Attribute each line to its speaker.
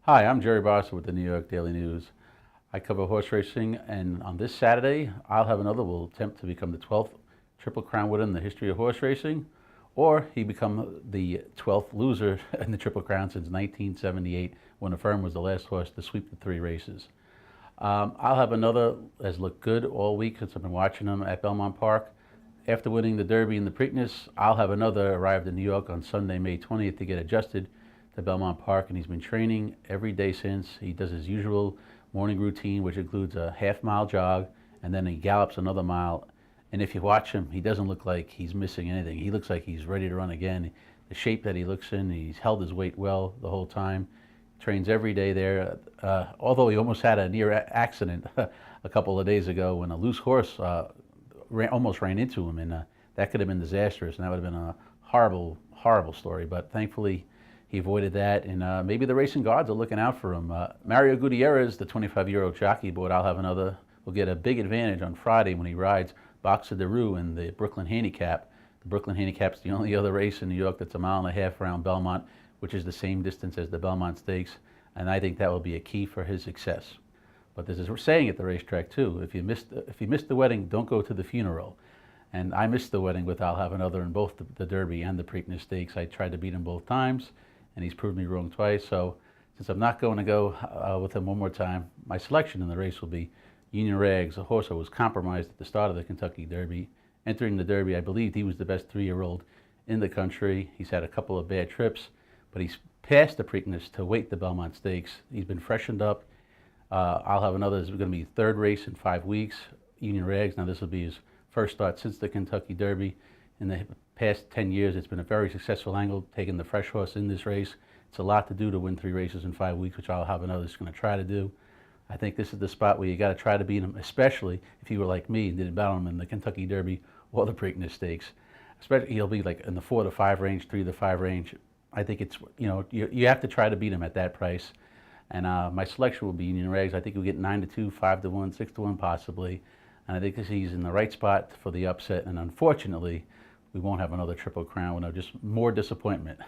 Speaker 1: Hi, I'm Jerry Bossert with the New York Daily News. I cover horse racing, and on this Saturday, I'll have another will attempt to become the 12th Triple Crown winner in the history of horse racing, or he become the 12th loser in the Triple Crown since 1978, when the firm was the last horse to sweep the three races. I'll have another has looked good all week since I've been watching him at Belmont Park. After winning the Derby and the Preakness, I'll have another arrived in New York on Sunday, May 20th to get adjusted to Belmont Park, and he's been training every day since. He does his usual morning routine, which includes a half-mile jog, and then he gallops another mile. And if you watch him, he doesn't look like he's missing anything. He looks like he's ready to run again. The shape that he looks in, he's held his weight well the whole time. Trains every day there. Although he almost had a near accident a couple of days ago when a loose horse almost ran into him, and that could have been disastrous, and that would have been a horrible, horrible story. But thankfully, he avoided that, and maybe the racing gods are looking out for him. Mario Gutierrez, the 25-year-old jockey, but I'll have another, will get a big advantage on Friday when he rides Boxer de Rue in the Brooklyn Handicap. The Brooklyn Handicap's the only other race in New York that's a mile and a half around Belmont, which is the same distance as the Belmont Stakes, and I think that will be a key for his success. But there's a saying at the racetrack too: if you missed the wedding, don't go to the funeral. And I missed the wedding with I'll have another in both the Derby and the Preakness Stakes. I tried to beat him both times, and he's proved me wrong twice. So since I'm not going to go with him one more time, my selection in the race will be Union Rags, a horse that was compromised at the start of the Kentucky Derby. Entering the Derby, I believed he was the best 3-year-old in the country. He's had a couple of bad trips, but he's passed the Preakness to wait the Belmont Stakes. He's been freshened up. I'll have another, this is going to be the third race in 5 weeks, Union Rags. Now this will be his first start since the Kentucky Derby. In the past 10 years, it's been a very successful angle, taking the fresh horse in this race. It's a lot to do to win 3 races in 5 weeks, which I'll have another that's going to try to do. I think this is the spot where you got to try to beat him, especially if you were like me and didn't battle him in the Kentucky Derby or the Preakness Stakes. Especially, he'll be like in the 4 to 5 range, 3 to 5 range. I think it's, you have to try to beat him at that price. And my selection will be Union Rags. I think we'll get 9 to 2, 5 to 1, 6 to 1 possibly. And I think he's in the right spot for the upset. And unfortunately, we won't have another Triple Crown. Just more disappointment.